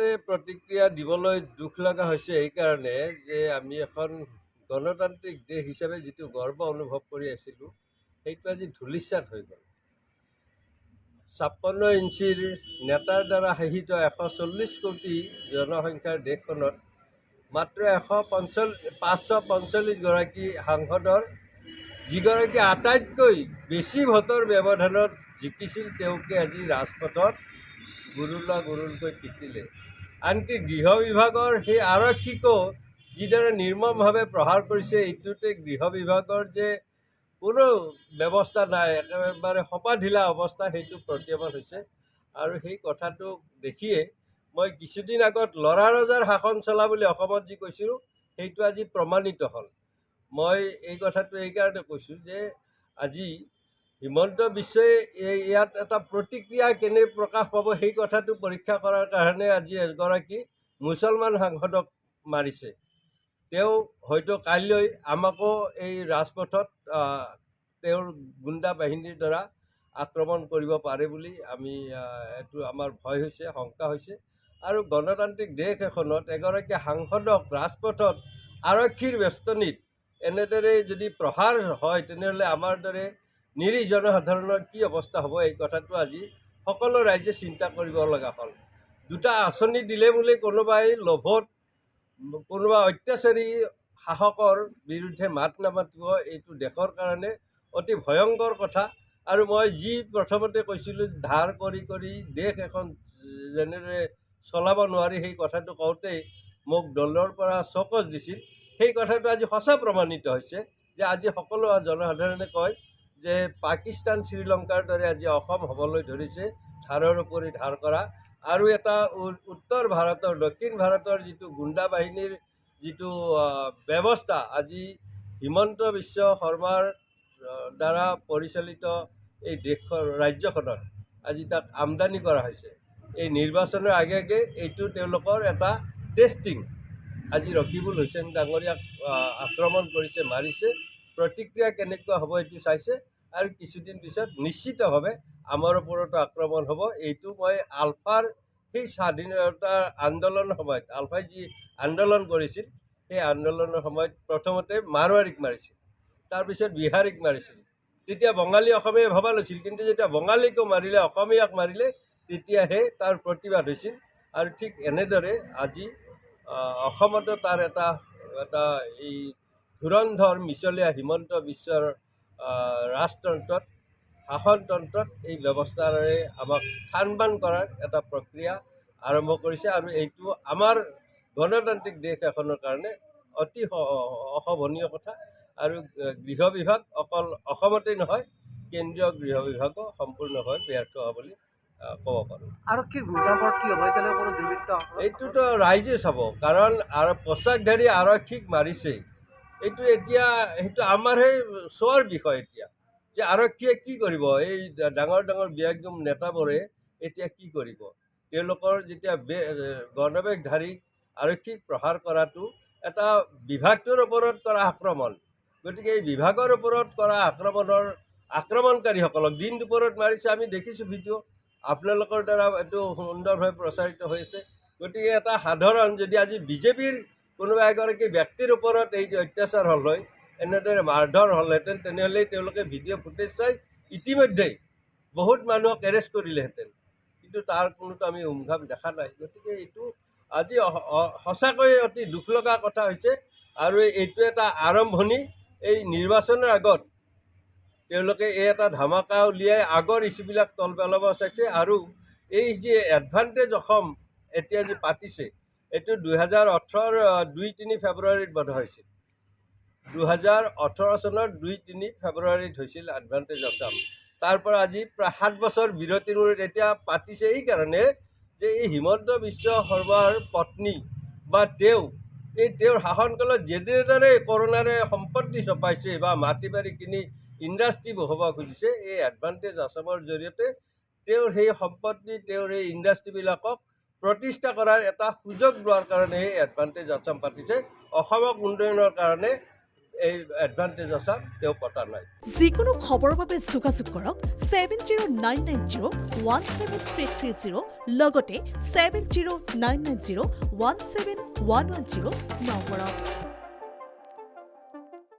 প্ৰথমতে প্ৰতিক্ৰিয়া দিবলৈ দুখ লগা হৈছে এইকাৰণে যে আমি এখন গণতান্ত্ৰিক দেশ হিচাপে যিটো গৰ্ব অনুভৱ কৰি আছিলোঁ সেইটো আজি ধূলিসাৎ হৈ গ'ল। 56 ইঞ্চিৰ নেতাৰ দ্বাৰা শাসিত 140 কোটি জনসংখ্যাৰ দেশখনত মাত্ৰ 545গৰাকী সাংসদৰ যিগৰাকী আটাইতকৈ বেছি ভোটৰ ব্যৱধানত জিকিছিল তেওঁকে আজি ৰাজপথত গুৰুলকৈ পিটিলে। আনকি গৃহ বিভাগৰ সেই আৰক্ষীকো যিদৰে নিৰ্মমভাৱে প্ৰহাৰ কৰিছে, এইটোতে গৃহ বিভাগৰ যে কোনো ব্যৱস্থা নাই, একেবাৰে সপাঢিলা অৱস্থা, সেইটো প্ৰতীয়মান হৈছে। আৰু সেই কথাটো দেখিয়ে মই কিছুদিন আগত ল'ৰা ৰজাৰ শাসন চলা বুলি অসমত যি কৈছিলোঁ সেইটো আজি প্ৰমাণিত হ'ল। মই এই কথাটো এইকাৰণে কৈছোঁ যে আজি হিমন্ত বিশ্বই ইয়াত এটা প্ৰতিক্ৰিয়া কেনে প্ৰকাশ পাব সেই কথাটো পৰীক্ষা কৰাৰ কাৰণে আজি এগৰাকী মুছলমান সাংসদক মাৰিছে। তেওঁ হয়তো কাইলৈ আমাকো এই ৰাজপথত তেওঁৰ গুণ্ডা বাহিনীৰ দ্বাৰা আক্ৰমণ কৰিব পাৰে বুলি এইটো আমাৰ ভয় হৈছে, শংকা হৈছে। আৰু গণতান্ত্ৰিক দেশ এখনত এগৰাকী সাংসদক ৰাজপথত আৰক্ষীৰ বেষ্টনীত এনেদৰে যদি প্ৰহাৰ হয় তেনেহ'লে আমাৰ দৰে নিৰীহ জনসাধাৰণৰ কি অৱস্থা হ'ব, এই কথাটো আজি সকলো ৰাইজে চিন্তা কৰিব লগা হ'ল। দুটা আঁচনি দিলে বুলি কোনোবাই লোভত কোনোবা অত্যাচাৰী শাসকৰ বিৰুদ্ধে মাত নামাতিব, এইটো দেশৰ কাৰণে অতি ভয়ংকৰ কথা। আৰু মই যি প্ৰথমতে কৈছিলোঁ ধাৰ কৰি কৰি দেশ এখন যেনেদৰে চলাব নোৱাৰি সেই কথাটো কওঁতেই মোক দলৰ পৰা চকজ দিছিল, সেই কথাটো আজি সঁচা প্ৰমাণিত হৈছে যে আজি সকলো জনসাধাৰণে কয় যে পাকিস্তান শ্ৰীলংকাৰ দৰে আজি অসম হ'বলৈ ধৰিছে, ধাৰৰ উপৰি ধাৰ কৰা। আৰু এটা উত্তৰ ভাৰতৰ দক্ষিণ ভাৰতৰ যিটো গুণ্ডা বাহিনীৰ যিটো ব্যৱস্থা আজি হিমন্ত বিশ্ব শৰ্মাৰ দ্বাৰা পৰিচালিত এই দেশৰ ৰাজ্যখনত আজি তাক আমদানি কৰা হৈছে। এই নিৰ্বাচনৰ আগে আগে এইটো তেওঁলোকৰ এটা টেষ্টিং। আজি ৰকিবুল হুছেইন ডাঙৰীয়াক আক্ৰমণ কৰিছে, মাৰিছে, প্ৰতিক্ৰিয়া কেনেকুৱা হ'ব এইটো চাইছে। আৰু কিছুদিন পিছত নিশ্চিতভাৱে আমাৰ ওপৰতো আক্ৰমণ হ'ব। এইটো মই আলফাৰ সেই স্বাধীনতা আন্দোলনৰ সময়ত আলফাই যি আন্দোলন কৰিছিল সেই আন্দোলনৰ সময়ত প্ৰথমতে মাৰোৱাৰীক মাৰিছিল, তাৰপিছত বিহাৰীক মাৰিছিল। তেতিয়া বঙালী অসমীয়াই ভবা নাছিল, কিন্তু যেতিয়া বঙালীকো মাৰিলে, অসমীয়াক মাৰিলে, তেতিয়াহে তাৰ প্ৰতিবাদ হৈছিল। আৰু ঠিক এনেদৰে আজি অসমতো তাৰ এটা এই ধুৰন্ধৰ মিছলীয়া হিমন্ত বিশ্বৰ ৰাজতন্ত্ৰত শাসনতন্ত্ৰত এই ব্যৱস্থাৰে আমাক থান-বান কৰাৰ এটা প্ৰক্ৰিয়া আৰম্ভ কৰিছে। আৰু এইটো আমাৰ গণতান্ত্ৰিক দেশ এখনৰ কাৰণে অতি অশোভনীয় কথা। আৰু গৃহ বিভাগ অকল অসমতেই নহয়, কেন্দ্ৰীয় গৃহ বিভাগো সম্পূৰ্ণভাৱে ব্যৰ্থ হোৱা বুলি ক'ব পাৰোঁ। আৰক্ষীৰ ভূমিকাৰ ওপৰত কি হ'ব? এতিয়ালৈ কোনো দুৰ্বৃত্ত এইটোতো ৰাইজে চাব, কাৰণ পোচাকধাৰী আৰক্ষীক মাৰিছে, এইটো এতিয়া সেইটো আমাৰহে চোৱাৰ বিষয় এতিয়া যে আৰক্ষীয়ে কি কৰিব। এই ডাঙৰ ডাঙৰ বিয়াগম নেতাবোৰে এতিয়া কি কৰিব? তেওঁলোকৰ যেতিয়া গণবেশধাৰী আৰক্ষীক প্ৰহাৰ কৰাটো এটা বিভাগটোৰ ওপৰত কৰা আক্ৰমণ। গতিকে এই বিভাগৰ ওপৰত কৰা আক্ৰমণকাৰীসকলক দিন দুপৰত মাৰিছে, আমি দেখিছোঁ ভিডিঅ', আপোনালোকৰ দ্বাৰা এইটো সুন্দৰভাৱে প্ৰচাৰিত হৈছে। গতিকে এটা সাধাৰণ যদি আজি বিজেপিৰ কোনোবা এগৰাকী ব্যক্তিৰ ওপৰত এই অত্যাচাৰ হ'ল হয়, এনেদৰে মাৰধৰ হ'লহেঁতেন, তেনেহ'লে তেওঁলোকে ভিডিঅ' ফুটেজ চাই ইতিমধ্যেই বহুত মানুহক এৰেষ্ট কৰিলেহেঁতেন, কিন্তু তাৰ কোনোতো আমি উমঘাম দেখা নাই। গতিকে এইটো আজি সঁচাকৈয়ে অতি দুখ লগা কথা হৈছে। আৰু এইটো এটা আৰম্ভণি। এই নিৰ্বাচনৰ আগত তেওঁলোকে এই এটা ধামাকা উলিয়াই আগৰ ইছ্যুবিলাক তল পেলাব চাইছে। আৰু এই যি এডভান্টেজ অসম এতিয়া যি পাতিছে, এইটো 2018 2-3 ফেব্ৰুৱাৰীত বন্ধ হৈছিল। 2018 চনৰ 2-3 ফেব্ৰুৱাৰীত হৈছিল এডভান্টেজ অসম। তাৰ পৰা আজি প্ৰায় 7 বছৰ বিৰতিৰ মূৰত এতিয়া পাতিছে এইকাৰণে যে এই হিমন্ত বিশ্ব শৰ্মাৰ পত্নী বা তেওঁৰ শাসনকালত যেনেদৰে কৰোণাৰে সম্পত্তি চপাইছে বা মাটি বাৰী কিনি ইণ্ডাষ্ট্ৰী বহাব খুজিছে, এই এডভান্টেজ অসমৰ জৰিয়তে তেওঁৰ সেই সম্পত্তি, তেওঁৰ এই ইণ্ডাষ্ট্ৰীবিলাকক প্ৰতিষ্ঠা কৰাৰ এটা সুযোগ লোৱাৰ কাৰণে এই এডভান্টেজ অসম পাতিছে। অসমক উন্নয়নৰ কাৰণে এই এডভান্টেজত তেওঁ পতা নাই। যিকোনো খবৰৰ বাবে যোগাযোগ কৰক 7099017330 লগতে 7099017110 নম্বৰত।